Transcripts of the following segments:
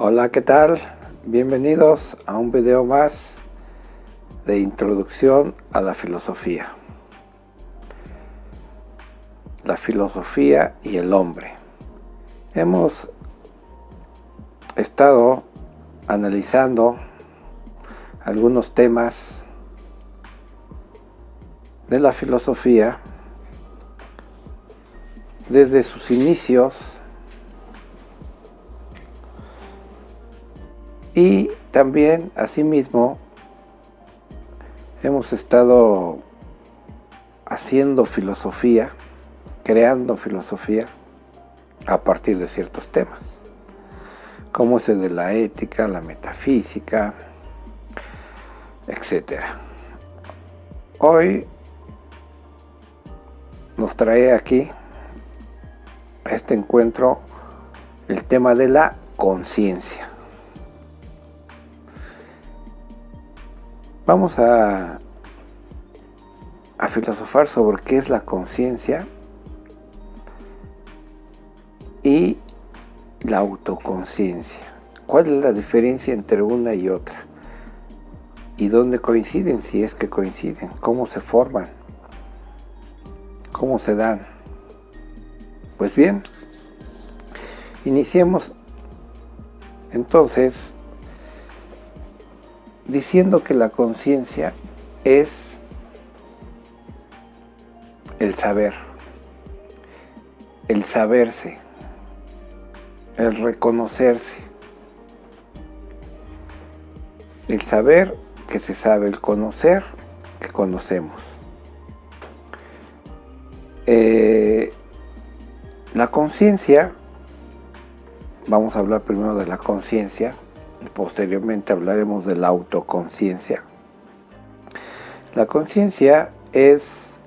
Hola, ¿qué tal? Bienvenidos a un video más de introducción a la filosofía. La filosofía y el hombre. Hemos estado analizando algunos temas de la filosofía desde sus inicios y también asimismo hemos estado haciendo filosofía, creando filosofía a partir de ciertos temas, como ese de la ética, la metafísica, etc. Hoy nos trae aquí a este encuentro el tema de la conciencia. Vamos a filosofar sobre qué es la conciencia y la autoconciencia. ¿Cuál es la diferencia entre una y otra? ¿Y dónde coinciden, si es que coinciden? ¿Cómo se forman? ¿Cómo se dan? Pues bien, iniciemos entonces diciendo que la conciencia es el saber, el saberse, el reconocerse, el saber que se sabe, el conocer que conocemos. La conciencia, vamos a hablar primero de la conciencia y posteriormente hablaremos de la autoconciencia. La conciencia se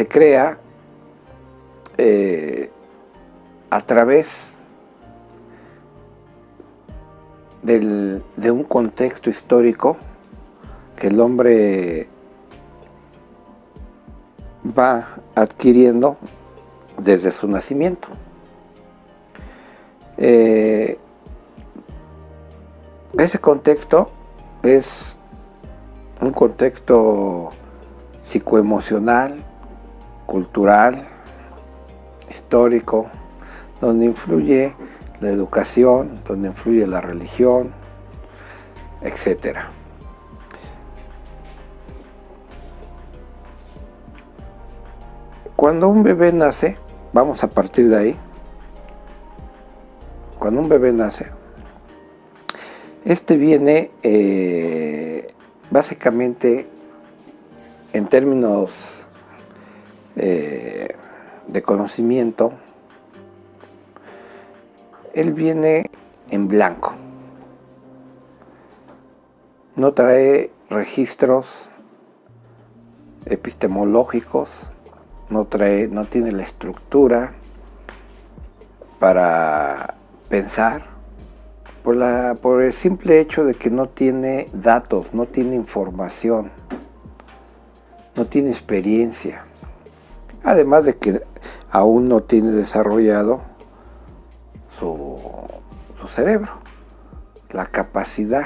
crea a través de un contexto histórico que el hombre va adquiriendo desde su nacimiento. Ese contexto es un contexto psicoemocional, cultural, histórico, donde influye la educación, donde influye la religión, etc. Cuando un bebé nace, vamos a partir de ahí. Cuando un bebé nace, este viene básicamente en términos de conocimiento, él viene en blanco. No trae registros epistemológicos, no tiene la estructura para pensar, por el simple hecho de que no tiene datos, no tiene información, no tiene experiencia. Además de que aún no tiene desarrollado su cerebro, la capacidad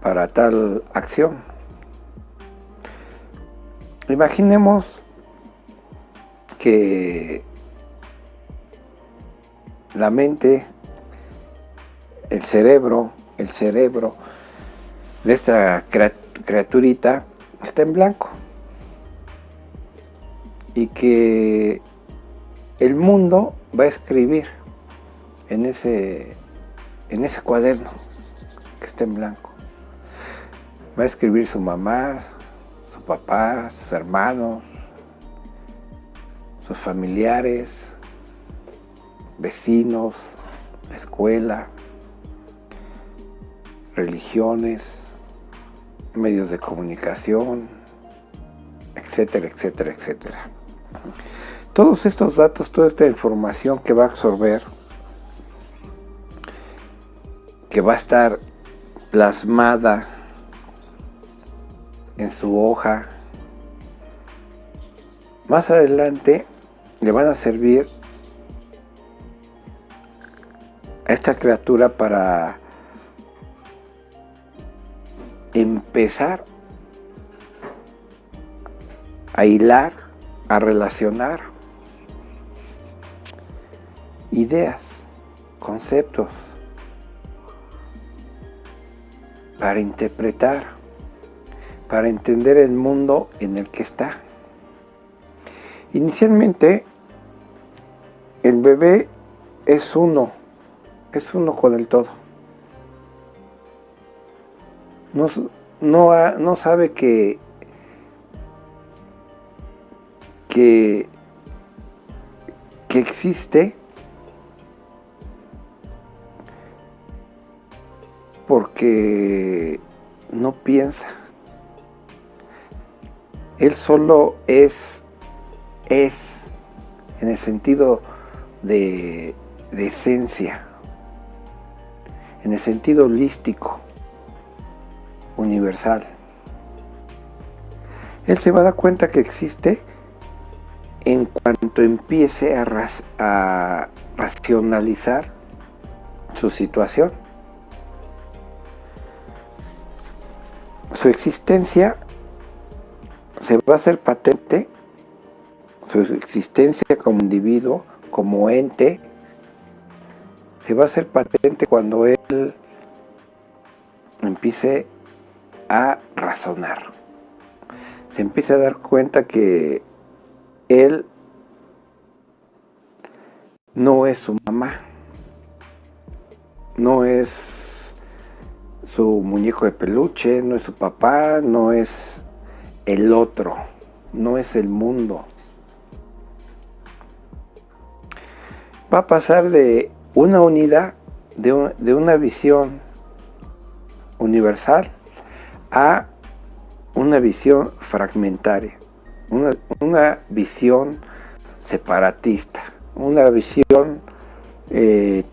para tal acción. Imaginemos que la mente, el cerebro de esta criaturita está en blanco y que el mundo va a escribir en ese cuaderno que está en blanco. Va a escribir su mamá, su papá, sus hermanos, sus familiares, vecinos, la escuela, religiones, medios de comunicación, etcétera, etcétera, etcétera. Todos estos datos, toda esta información que va a absorber, que va a estar plasmada en su hoja, más adelante le van a servir a esta criatura para empezar a hilar, a relacionar ideas, conceptos, para interpretar, para entender el mundo en el que está. Inicialmente, el bebé es uno con el todo. No sabe que existe porque no piensa. Él solo es en el sentido de esencia, en el sentido holístico, universal. Él se va a dar cuenta que existe en cuanto empiece a racionalizar su situación. Su existencia se va a hacer patente, su existencia como individuo, como ente, se va a hacer patente cuando él empiece a razonar. Se empieza a dar cuenta que él no es su mamá, no es su muñeco de peluche, no es su papá, no es el otro, no es el mundo. Va a pasar de una unidad, de una visión universal a una visión fragmentaria, una visión separatista, una visión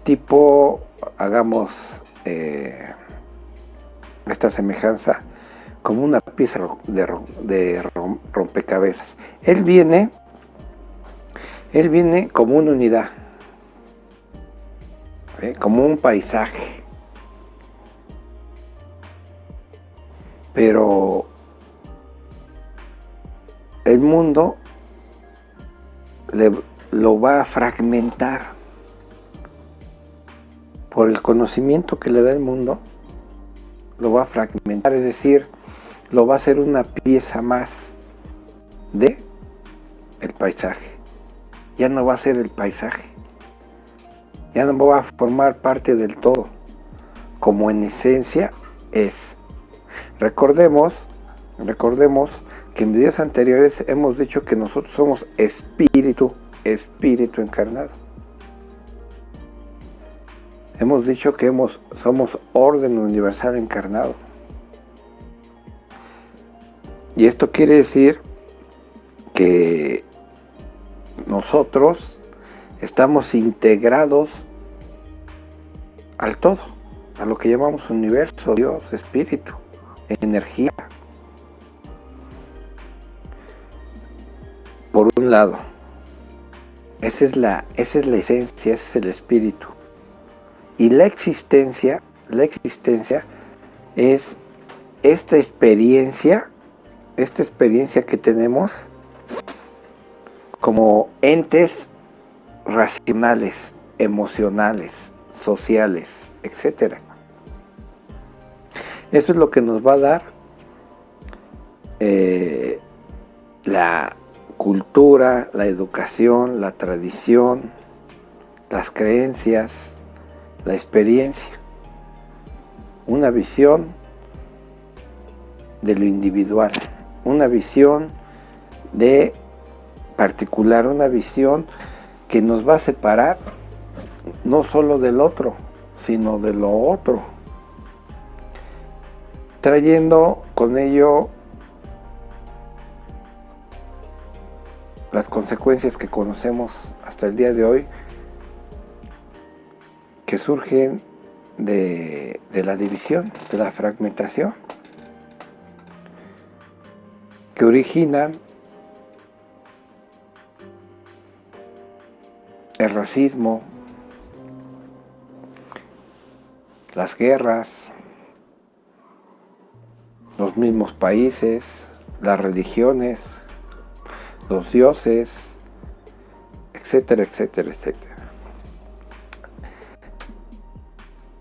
tipo, hagamos esta semejanza como una pieza de rompecabezas. Él viene como una unidad, como un paisaje, pero el mundo lo va a fragmentar por el conocimiento que le da el mundo. Lo va a fragmentar, es decir, lo va a hacer una pieza más de el paisaje. Ya no va a ser el paisaje, ya no va a formar parte del todo, como en esencia es. Recordemos que en videos anteriores hemos dicho que nosotros somos espíritu encarnado. Hemos dicho que somos orden universal encarnado. Y esto quiere decir que nosotros estamos integrados al todo, a lo que llamamos universo, Dios, espíritu, energía. Por un lado, esa es la esencia, ese es el espíritu. Y la existencia es esta experiencia que tenemos como entes racionales, emocionales, sociales, etc. Eso es lo que nos va a dar la cultura, la educación, la tradición, las creencias, la experiencia, una visión de lo individual, una visión de particular, una visión que nos va a separar no solo del otro, sino de lo otro, trayendo con ello las consecuencias que conocemos hasta el día de hoy, que surgen de la división, de la fragmentación, que originan el racismo, las guerras, los mismos países, las religiones, los dioses, etcétera, etcétera, etcétera.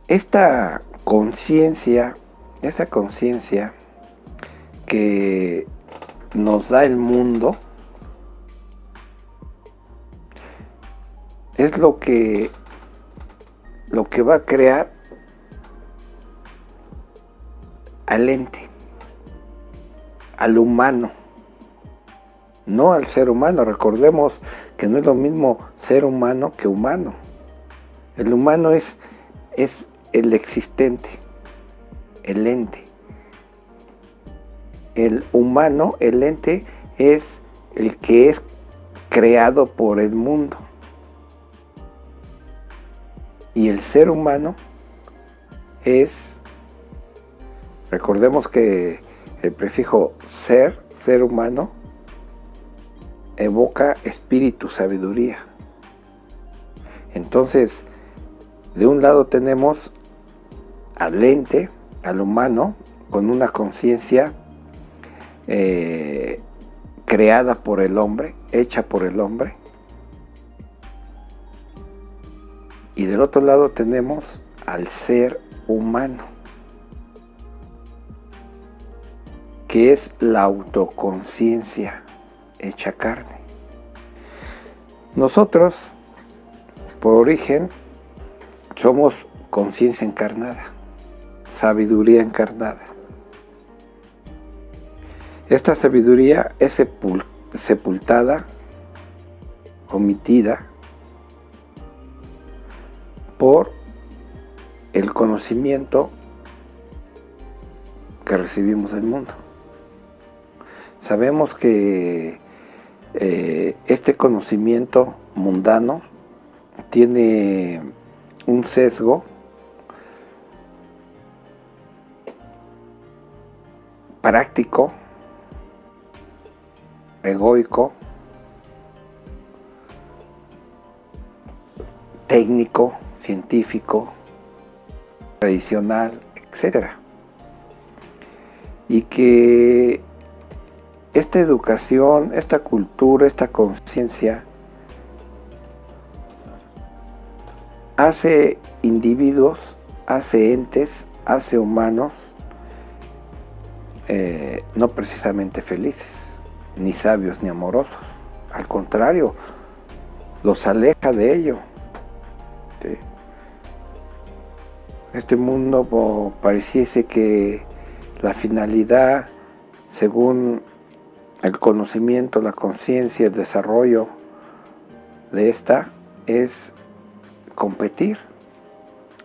Esta conciencia que nos da el mundo es lo que va a crear al ente, al humano, no al ser humano. Recordemos que no es lo mismo ser humano que humano. El humano es el existente, el ente. El humano, el ente, es el que es creado por el mundo. Y el ser humano es, recordemos que el prefijo ser humano, evoca espíritu, sabiduría. Entonces, de un lado tenemos al ente, al humano, con una conciencia creada por el hombre, hecha por el hombre. Y del otro lado tenemos al ser humano, que es la autoconciencia hecha carne. Nosotros, por origen, somos conciencia encarnada, sabiduría encarnada. Esta sabiduría es sepultada, omitida, por el conocimiento que recibimos del mundo. Sabemos que este conocimiento mundano tiene un sesgo práctico, egoico, técnico, científico, tradicional, etc. Y que esta educación, esta cultura, esta conciencia hace individuos, hace entes, hace humanos no precisamente felices, ni sabios, ni amorosos. Al contrario, los aleja de ello. ¿Sí? Este mundo pareciese que la finalidad, según el conocimiento, la conciencia, el desarrollo de esta, es competir,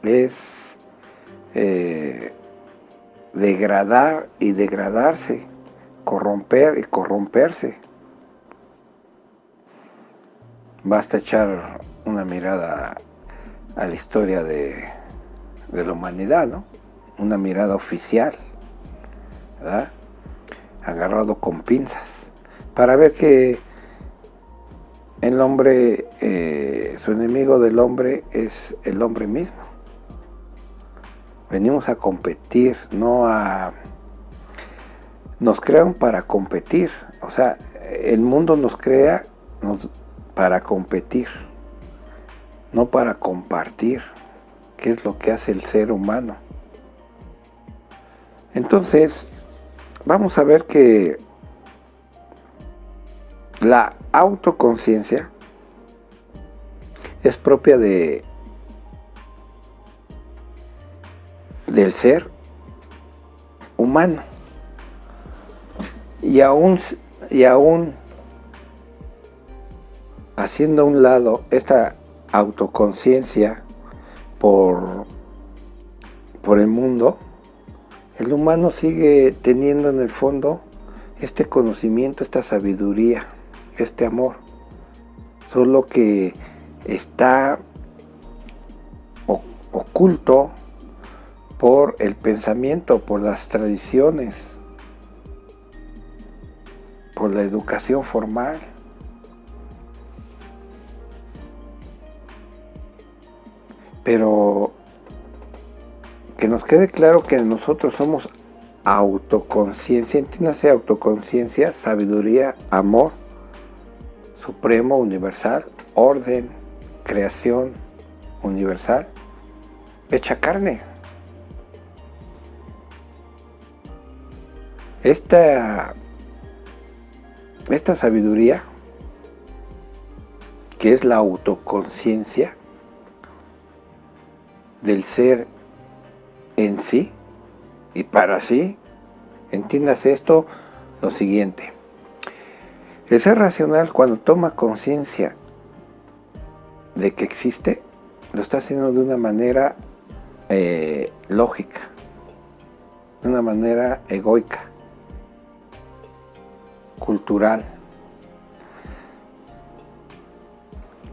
es degradar y degradarse, corromper y corromperse. Basta echar una mirada a la historia de la humanidad, ¿no? Una mirada oficial, ¿verdad? Agarrado con pinzas, para ver que el hombre, su enemigo del hombre es el hombre mismo. Venimos a competir, nos crean para competir. O sea, el mundo nos crea para competir, no para compartir, que es lo que hace el ser humano. Entonces, vamos a ver que la autoconciencia es propia del ser humano. Y aún haciendo a un lado esta autoconciencia por el mundo, el humano sigue teniendo en el fondo este conocimiento, esta sabiduría, este amor, solo que está oculto por el pensamiento, por las tradiciones, por la educación formal. Pero que nos quede claro que nosotros somos autoconciencia, entiéndase autoconciencia, sabiduría, amor, supremo, universal, orden, creación universal, hecha carne. Esta sabiduría, que es la autoconciencia del ser en sí y para sí, entiendas esto, lo siguiente. El ser racional, cuando toma conciencia de que existe, lo está haciendo de una manera lógica, de una manera egoica, cultural.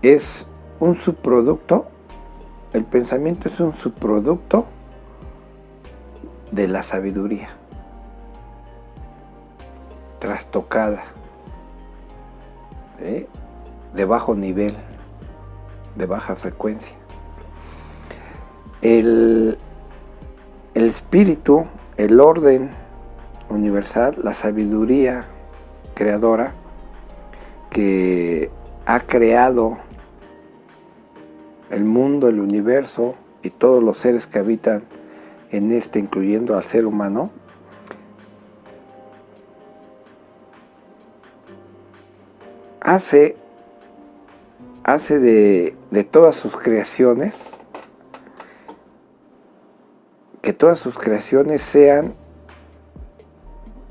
Es un subproducto, el pensamiento es un subproducto de la sabiduría, trastocada, ¿sí? De bajo nivel, de baja frecuencia. El espíritu, el orden universal, la sabiduría creadora que ha creado el mundo, el universo y todos los seres que habitan en este, incluyendo al ser humano, hace de todas sus creaciones, que todas sus creaciones sean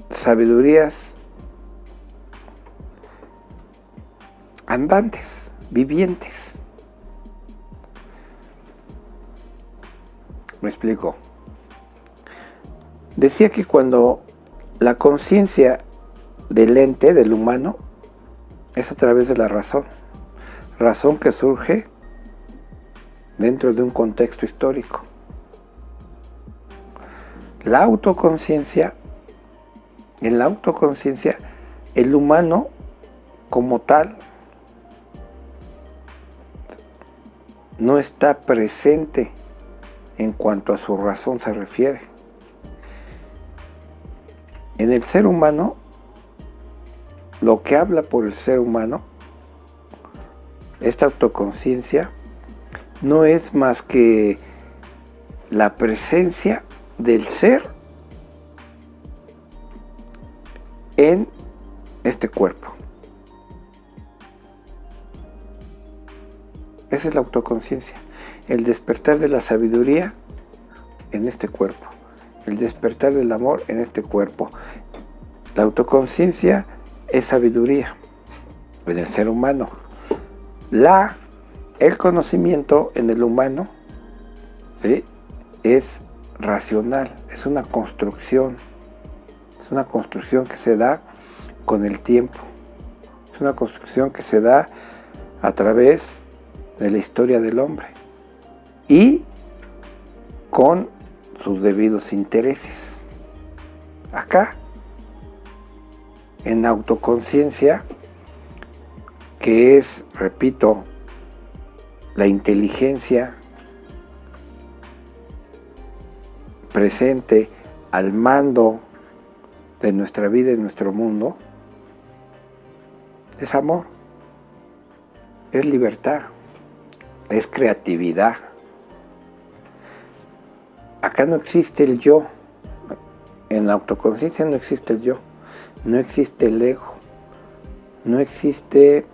sabidurías andantes, vivientes. Me explico. Decía que cuando la conciencia del ente, del humano, es a través de la razón que surge dentro de un contexto histórico. La autoconciencia, en la autoconciencia, el humano como tal no está presente en cuanto a su razón se refiere. En el ser humano, lo que habla por el ser humano, esta autoconciencia, no es más que la presencia del ser en este cuerpo. Esa es la autoconciencia, el despertar de la sabiduría en este cuerpo, el despertar del amor en este cuerpo. La autoconciencia es sabiduría en el ser humano. El conocimiento en el humano, ¿sí?, es racional, es una construcción que se da con el tiempo, es una construcción que se da a través de la historia del hombre y con sus debidos intereses. Acá, en autoconciencia, que es, repito, la inteligencia presente al mando de nuestra vida y nuestro mundo, es amor, es libertad, es creatividad. Acá no existe el yo. En la autoconciencia no existe el yo, no existe el ego, no existe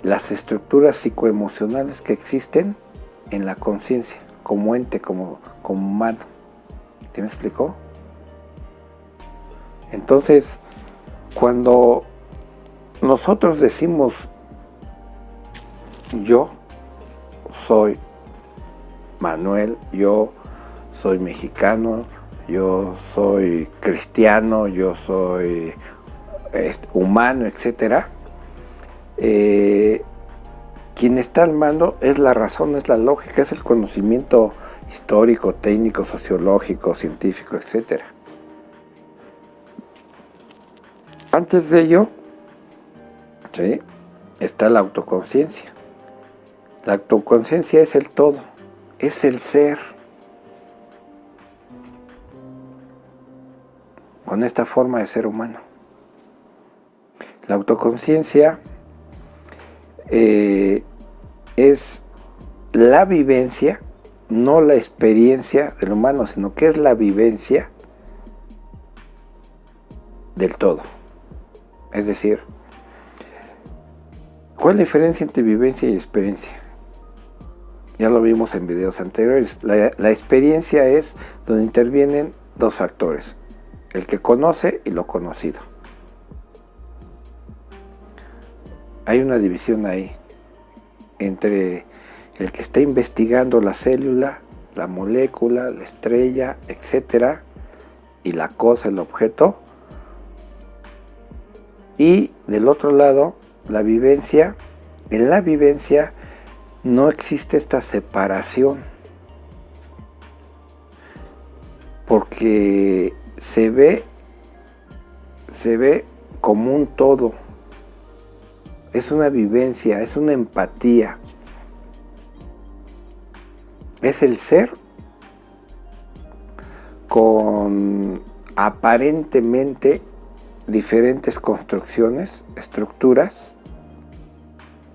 las estructuras psicoemocionales que existen en la conciencia, como ente, como humano. ¿Sí me explicó? Entonces, cuando nosotros decimos yo soy Manuel, yo soy mexicano, yo soy cristiano, yo soy humano, etcétera, quien está al mando es la razón, es la lógica, es el conocimiento histórico, técnico, sociológico, científico, etcétera. Antes de ello, ¿sí?, está la autoconciencia. La autoconciencia es el todo, es el ser. con esta forma de ser humano. La autoconciencia es la vivencia, no la experiencia del humano, sino que es la vivencia del todo. Es decir, ¿cuál es la diferencia entre vivencia y experiencia? Ya lo vimos en videos anteriores. La experiencia es donde intervienen dos factores: el que conoce y lo conocido. Hay una división ahí entre el que está investigando la célula, la molécula, la estrella, etcétera, y la cosa, el objeto, y del otro lado, la vivencia. En la vivencia no existe esta separación, porque se ve como un todo. Es una vivencia, es una empatía. Es el ser con aparentemente diferentes construcciones, estructuras,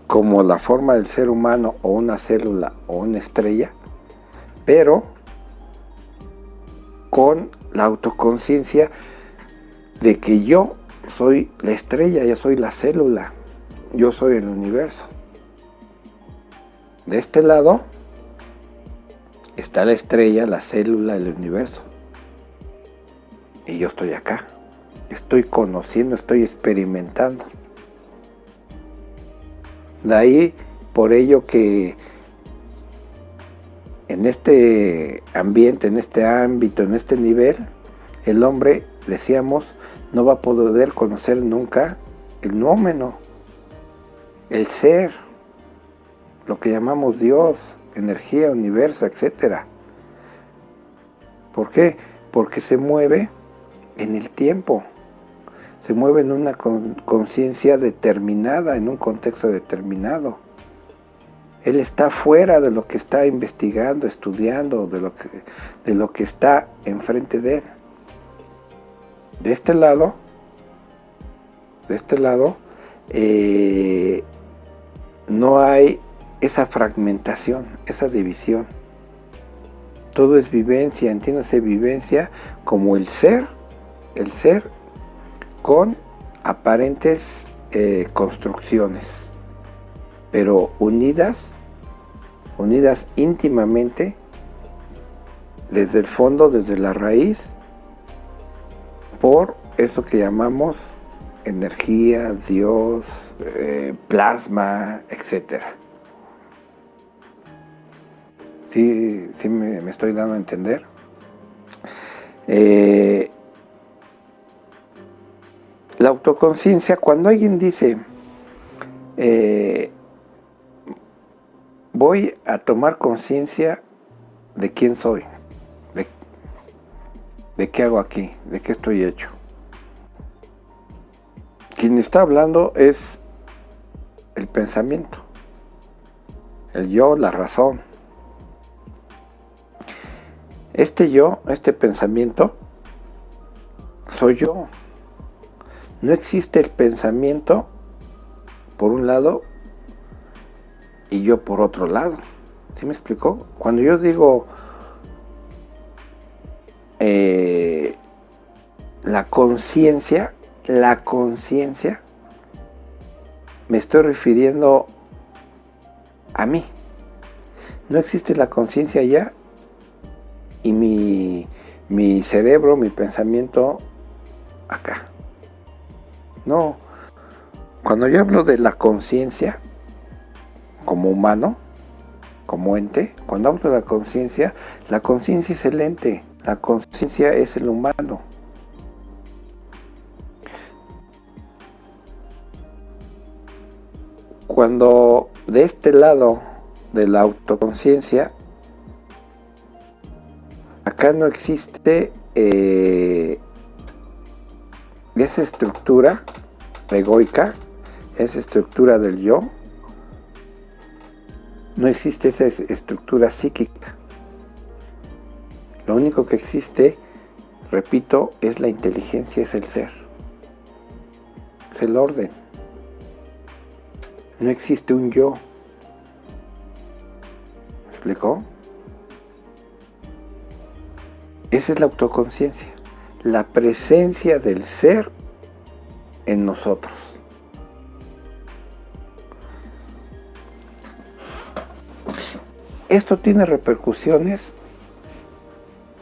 como la forma del ser humano o una célula o una estrella, pero con la autoconciencia de que yo soy la estrella, yo soy la célula, yo soy el universo. De este lado está la estrella, la célula, el universo. Y yo estoy acá. Estoy conociendo, estoy experimentando. De ahí, por ello que en este ambiente, en este ámbito, en este nivel, el hombre, decíamos, no va a poder conocer nunca el nómeno, el ser, lo que llamamos Dios, energía, universo, etc. ¿Por qué? Porque se mueve en el tiempo, se mueve en una conciencia determinada, en un contexto determinado. Él está fuera de lo que está investigando, estudiando, de lo que está enfrente de él. De este lado, no hay esa fragmentación, esa división. Todo es vivencia, entiéndase vivencia como el ser con aparentes construcciones, pero unidas íntimamente desde el fondo, desde la raíz, por eso que llamamos energía, Dios, plasma, etc. Sí me estoy dando a entender. La autoconciencia, cuando alguien dice voy a tomar conciencia de quién soy, de qué hago aquí, de qué estoy hecho. Quien está hablando es el pensamiento, el yo, la razón. Este yo, este pensamiento, soy yo. No existe el pensamiento por un lado y yo por otro lado. ¿Sí me explicó? Cuando yo digo la conciencia, me estoy refiriendo a mí. No existe la conciencia allá y mi cerebro, mi pensamiento acá. No, cuando yo hablo de la conciencia como humano, como ente, cuando hablo de la conciencia es el ente, la conciencia es el humano. Cuando de este lado de la autoconciencia, acá no existe esa estructura egoica, esa estructura del yo, no existe esa estructura psíquica. Lo único que existe, repito, es la inteligencia, es el ser, es el orden. No existe un yo. ¿Me explicó? Esa es la autoconciencia, la presencia del ser en nosotros. Esto tiene repercusiones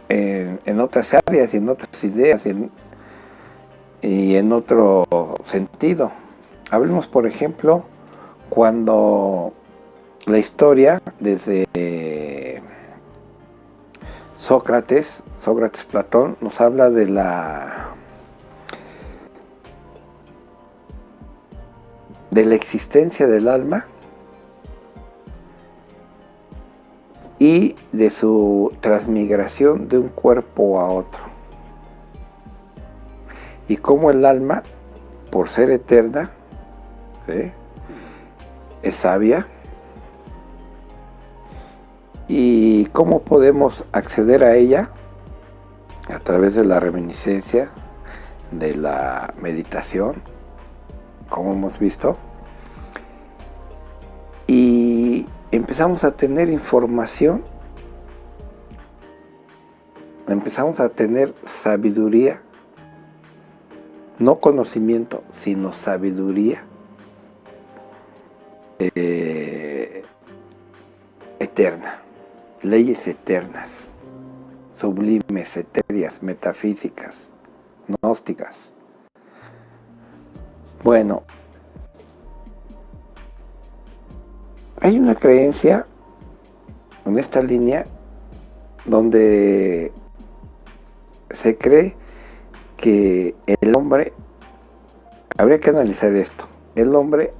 en otras áreas y en otras ideas y en otro sentido. Hablemos, por ejemplo, cuando la historia desde Sócrates Platón, nos habla de la existencia del alma y de su transmigración de un cuerpo a otro. Y cómo el alma, por ser eterna, ¿sí?, es sabia. ¿Y cómo podemos acceder a ella? A través de la reminiscencia, de la meditación, como hemos visto. Y empezamos a tener información, empezamos a tener sabiduría, no conocimiento, sino sabiduría eterna, leyes eternas, sublimes, etéreas, metafísicas, gnósticas. Bueno, hay una creencia en esta línea donde se cree que el hombre, habría que analizar esto, el hombre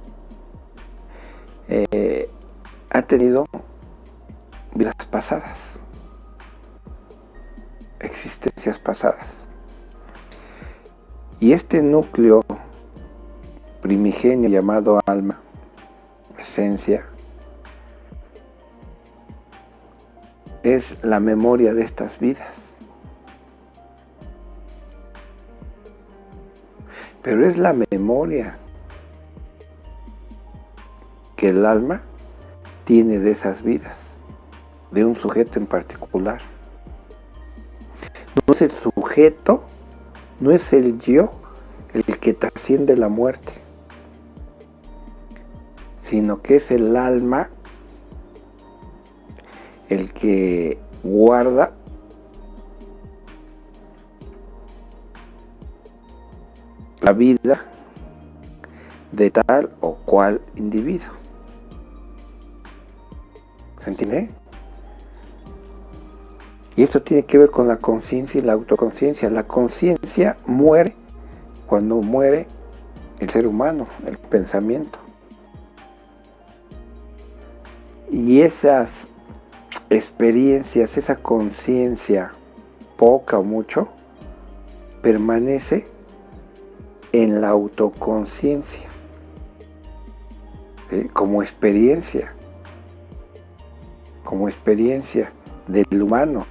ha tenido vidas pasadas, existencias pasadas, y este núcleo primigenio llamado alma, esencia, es la memoria de estas vidas. Pero es la memoria que el alma tiene de esas vidas, de un sujeto en particular. No es el sujeto, no es el yo el que trasciende la muerte, sino que es el alma el que guarda la vida de tal o cual individuo. ¿Se entiende? Y esto tiene que ver con la conciencia y la autoconciencia. La conciencia muere cuando muere el ser humano, el pensamiento. Y esas experiencias, esa conciencia, poca o mucho, permanece en la autoconciencia, ¿sí?, como experiencia del humano.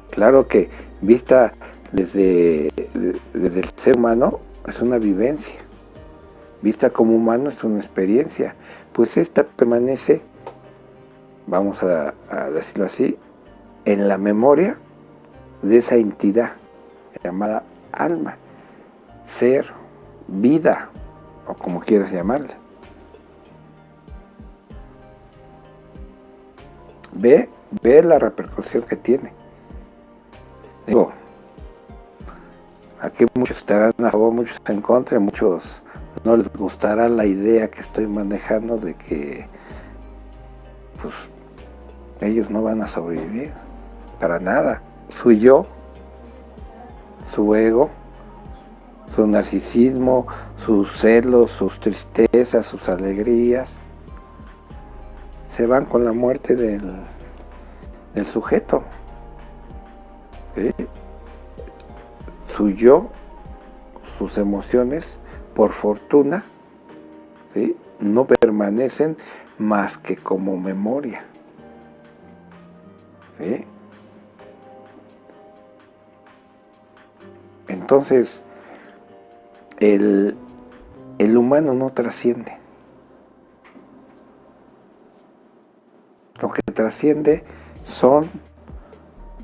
Claro que vista desde el ser humano es una vivencia, vista como humano es una experiencia, pues esta permanece, vamos a decirlo así, en la memoria de esa entidad llamada alma, ser, vida, o como quieras llamarla. Ve la repercusión que tiene. Digo, aquí muchos estarán a favor, muchos están en contra, muchos no les gustará la idea que estoy manejando de que pues ellos no van a sobrevivir para nada. Su yo, su ego, su narcisismo, sus celos, sus tristezas, sus alegrías, se van con la muerte del sujeto, ¿sí? Su yo, sus emociones, por fortuna, ¿sí?, no permanecen más que como memoria, ¿sí? Entonces, el humano no trasciende. Lo que trasciende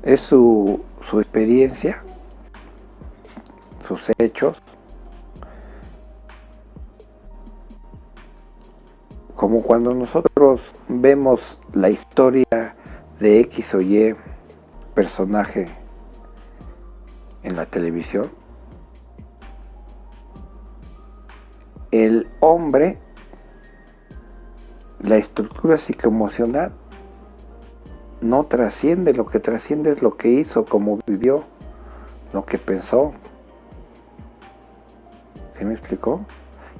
es su experiencia, sus hechos, como cuando nosotros vemos la historia de X o Y personaje en la televisión. El hombre, la estructura psicoemocional no trasciende, lo que trasciende es lo que hizo, cómo vivió, lo que pensó. ¿Sí me explicó?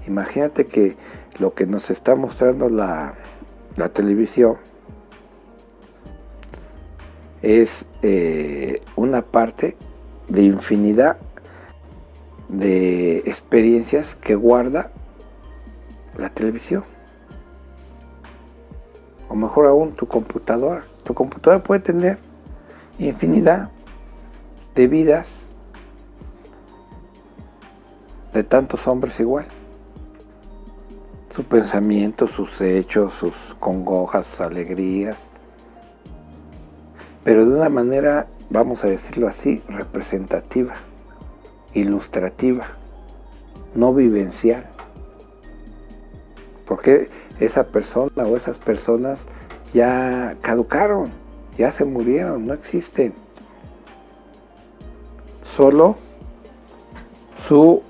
Imagínate que lo que nos está mostrando la televisión es una parte de infinidad de experiencias que guarda la televisión. O mejor aún, tu computadora. Tu computadora puede tener infinidad de vidas de tantos hombres igual. Su pensamiento, sus hechos, sus congojas, sus alegrías. Pero de una manera, vamos a decirlo así, representativa, ilustrativa, no vivencial. Porque esa persona o esas personas ya caducaron, ya se murieron, no existen. Solo su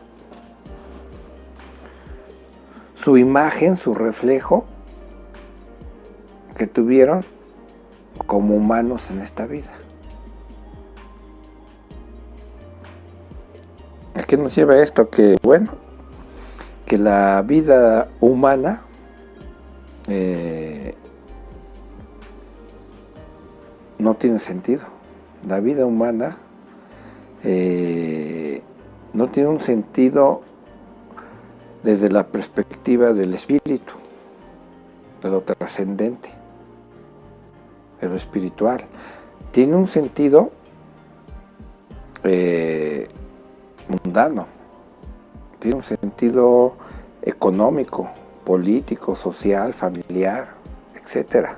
imagen, su reflejo que tuvieron como humanos en esta vida. ¿A qué nos lleva esto? Que bueno, que la vida humana no tiene sentido. La vida humana no tiene un sentido desde la perspectiva del espíritu, de lo trascendente, de lo espiritual. Tiene un sentido mundano, tiene un sentido económico, político, social, familiar, etc.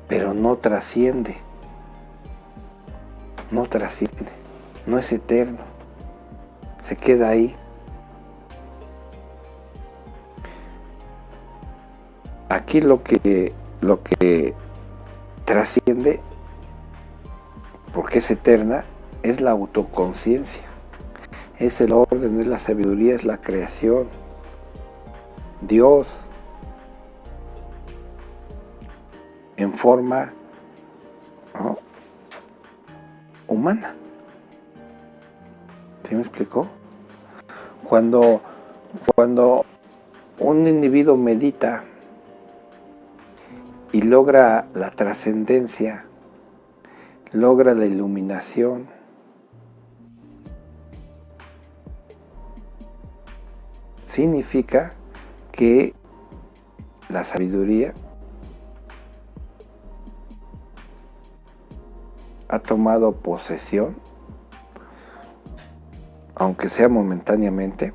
Pero no trasciende, no es eterno, se queda ahí. Aquí lo que trasciende, porque es eterna, es la autoconciencia, es el orden, es la sabiduría, es la creación, Dios en forma, ¿no?, humana. ¿Sí me explicó? Cuando un individuo medita y logra la trascendencia, logra la iluminación, significa que la sabiduría ha tomado posesión, aunque sea momentáneamente,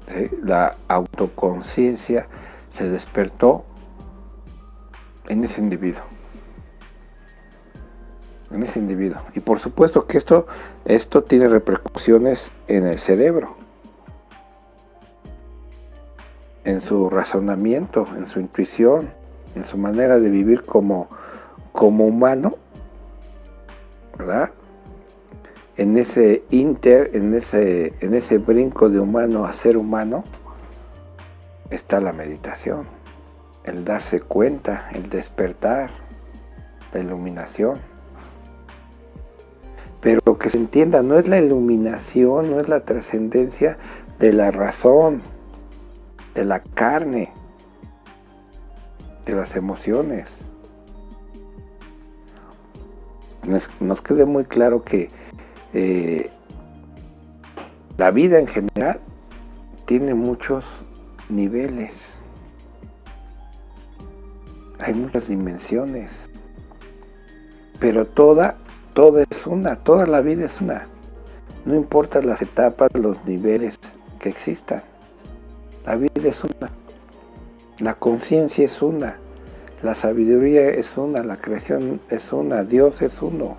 ¿sí? La autoconciencia se despertó en ese individuo. Y por supuesto que esto tiene repercusiones en el cerebro, en su razonamiento, en su intuición, en su manera de vivir como humano, ¿verdad? En ese en ese brinco de humano a ser humano está la meditación, el darse cuenta, el despertar, la iluminación. Pero que se entienda, no es la iluminación, no es la trascendencia de la razón, de la carne, de las emociones. Nos quede muy claro que la vida en general tiene muchos niveles, hay muchas dimensiones, pero toda todo es una, toda la vida es una. No importa las etapas, los niveles que existan. La vida es una. La conciencia es una. La sabiduría es una. La creación es una. Dios es uno.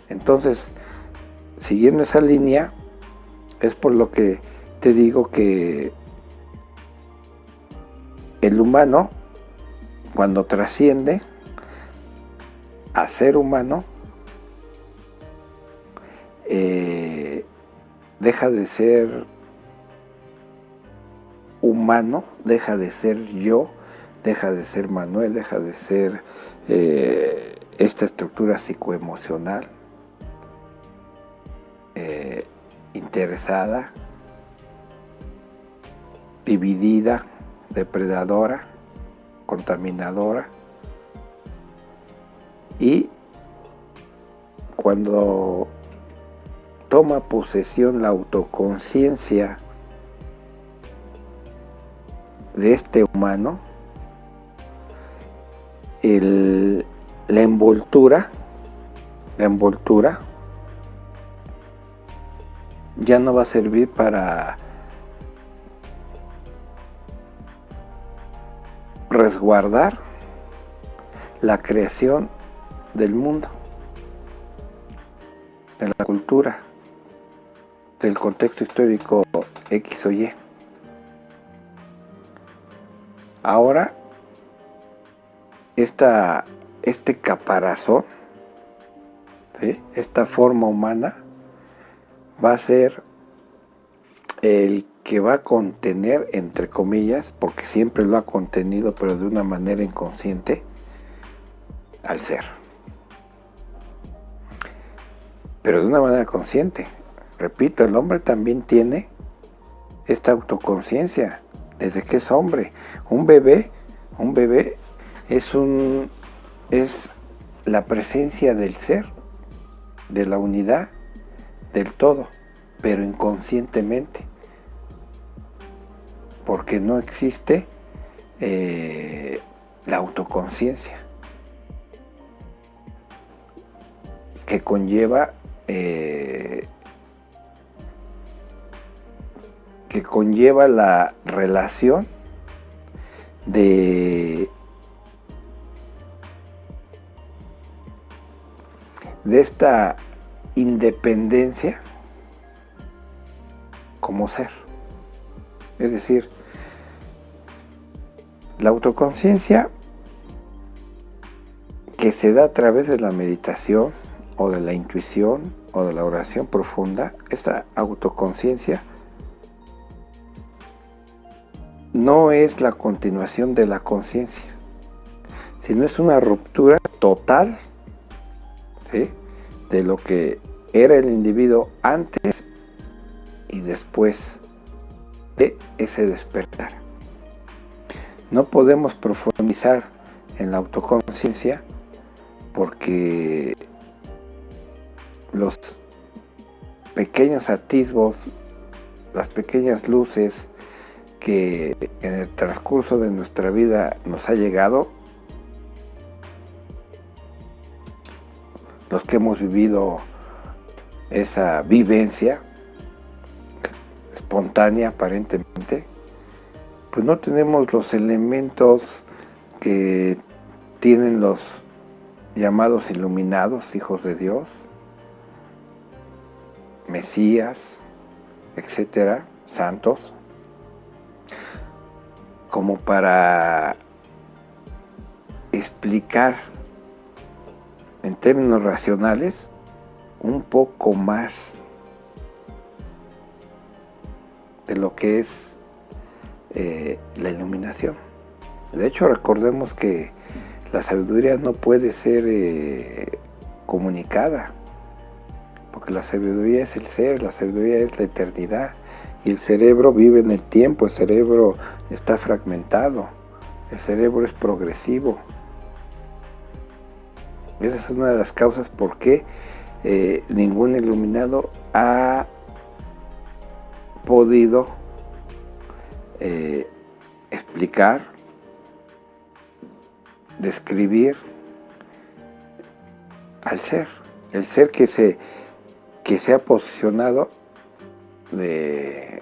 Entonces, siguiendo esa línea, es por lo que te digo que el humano, cuando trasciende a ser humano, deja de ser humano, deja de ser yo, deja de ser Manuel, deja de ser esta estructura psicoemocional interesada, dividida, depredadora, contaminadora, y cuando toma posesión la autoconciencia de este humano, la envoltura ya no va a servir para resguardar la creación del mundo, de la cultura, del contexto histórico X o Y. Ahora, este caparazón, ¿sí?, esta forma humana, va a ser el que va a contener, entre comillas, porque siempre lo ha contenido, pero de una manera inconsciente, al ser. Pero de una manera consciente. Repito, el hombre también tiene esta autoconciencia desde que es hombre. Un bebé es la presencia del ser, de la unidad, del todo, pero inconscientemente, porque no existe la autoconciencia que conlleva la relación de esta independencia como ser. Es decir, la autoconciencia que se da a través de la meditación o de la intuición o de la oración profunda, esta autoconciencia no es la continuación de la conciencia, sino es una ruptura total, ¿sí?, de lo que era el individuo antes y después de ese despertar. No podemos profundizar en la autoconciencia porque los pequeños atisbos, las pequeñas luces que en el transcurso de nuestra vida nos ha llegado, los que hemos vivido esa vivencia espontánea aparentemente, pues no tenemos los elementos que tienen los llamados iluminados, hijos de Dios, Mesías, etcétera, santos, como para explicar en términos racionales un poco más de lo que es la iluminación. De hecho, recordemos que la sabiduría no puede ser comunicada, porque la sabiduría es el ser, la sabiduría es la eternidad, y el cerebro vive en el tiempo, el cerebro está fragmentado, el cerebro es progresivo. Esa es una de las causas por qué ningún iluminado ha podido explicar, describir al ser, el ser que se ha posicionado de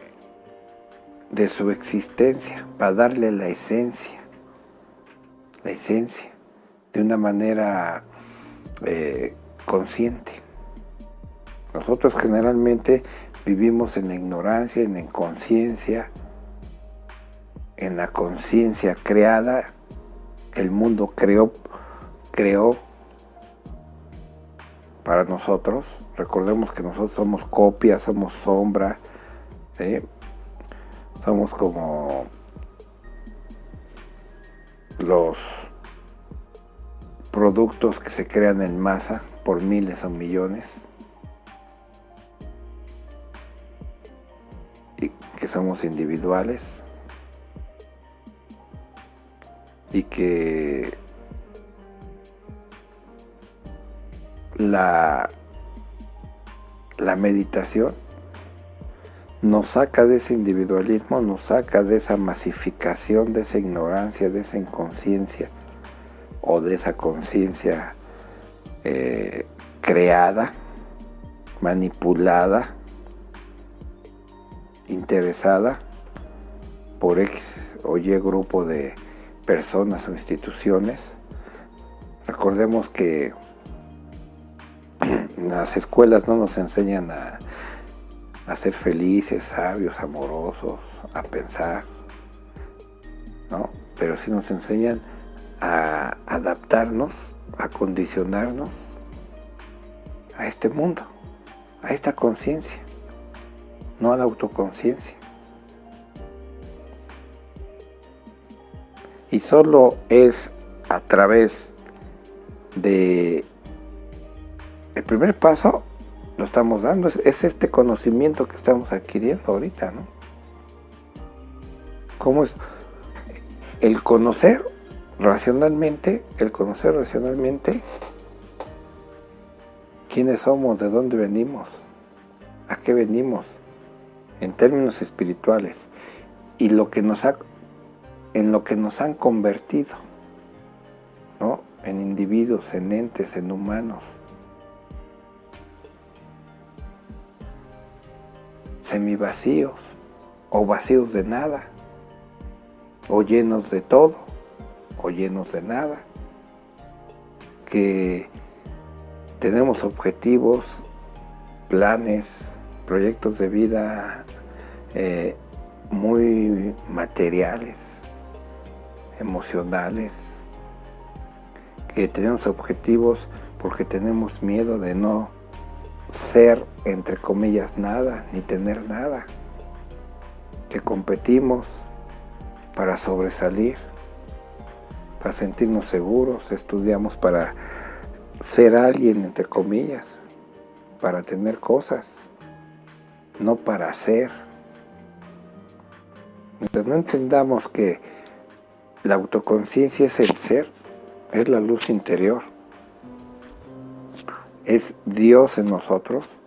su existencia para darle la esencia, de una manera consciente. Nosotros generalmente vivimos en la ignorancia, en la inconsciencia, en la conciencia creada que el mundo creó para nosotros. Recordemos que nosotros somos copias, somos sombra, ¿sí? Somos como los productos que se crean en masa por miles o millones, y que somos individuales, y que la meditación nos saca de ese individualismo, nos saca de esa masificación, de esa ignorancia, de esa inconsciencia o de esa conciencia creada, manipulada, interesada por X o Y grupo de personas o instituciones. Recordemos que las escuelas no nos enseñan a ser felices, sabios, amorosos, a pensar, ¿no? Pero sí nos enseñan a adaptarnos, a condicionarnos a este mundo, a esta conciencia, no a la autoconciencia. Y solo es a través de el primer paso lo estamos dando, es este conocimiento que estamos adquiriendo ahorita, ¿no? ¿Cómo es? El conocer racionalmente quiénes somos, de dónde venimos, a qué venimos, en términos espirituales, y en lo que nos han convertido, ¿no? En individuos, en entes, en humanos, semivacíos o vacíos de nada, o llenos de todo o llenos de nada, que tenemos objetivos, planes, proyectos de vida muy materiales, emocionales, que tenemos objetivos porque tenemos miedo de no ser, entre comillas, nada, ni tener nada, que competimos para sobresalir, para sentirnos seguros, estudiamos para ser alguien, entre comillas, para tener cosas, no para ser. Mientras no entendamos que la autoconciencia es el ser, es la luz interior, es Dios en nosotros,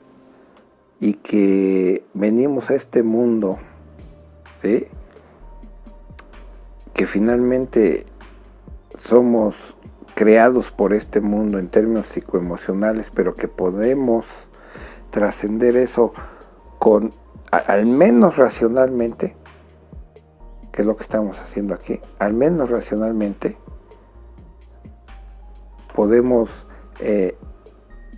y que venimos a este mundo, ¿sí? Que finalmente somos creados por este mundo en términos psicoemocionales, pero que podemos trascender eso con, al menos racionalmente, que es lo que estamos haciendo aquí, al menos racionalmente podemos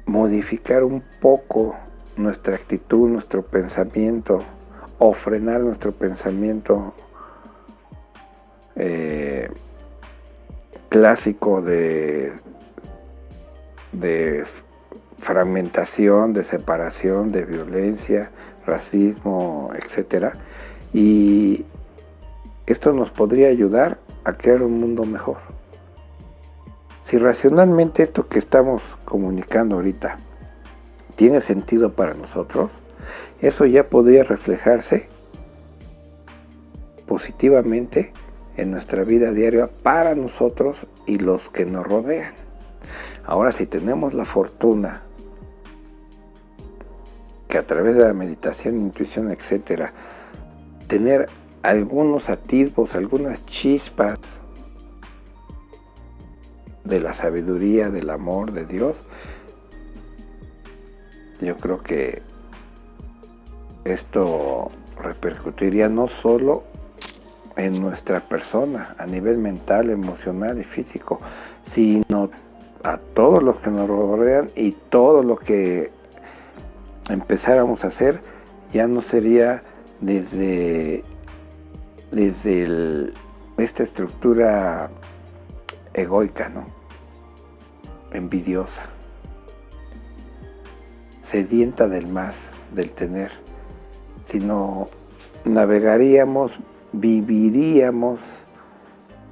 modificar un poco nuestra actitud, nuestro pensamiento, o frenar nuestro pensamiento clásico de fragmentación, de separación, de violencia, racismo, etc. Y esto nos podría ayudar a crear un mundo mejor. Si racionalmente esto que estamos comunicando ahorita tiene sentido para nosotros, eso ya podría reflejarse positivamente en nuestra vida diaria para nosotros y los que nos rodean. Ahora, si tenemos la fortuna que a través de la meditación, intuición, etc., tener algunos atisbos, algunas chispas de la sabiduría, del amor de Dios, yo creo que esto repercutiría no solo en nuestra persona, a nivel mental, emocional y físico, sino a todos los que nos rodean, y todo lo que empezáramos a hacer ya no sería desde esta estructura egoica, ¿no? Envidiosa, sedienta del más, del tener, sino navegaríamos, viviríamos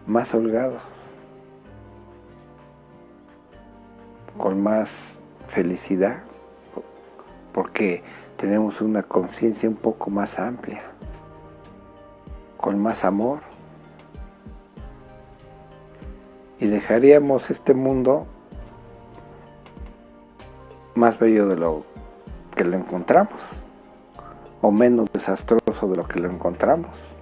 más holgados, con más felicidad, porque tenemos una conciencia un poco más amplia, con más amor, y dejaríamos este mundo más bello de lo que lo encontramos, o menos desastroso de lo que lo encontramos.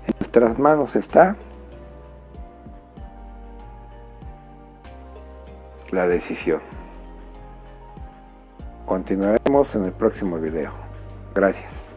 En nuestras manos está la decisión. Continuaremos en el próximo video. Gracias.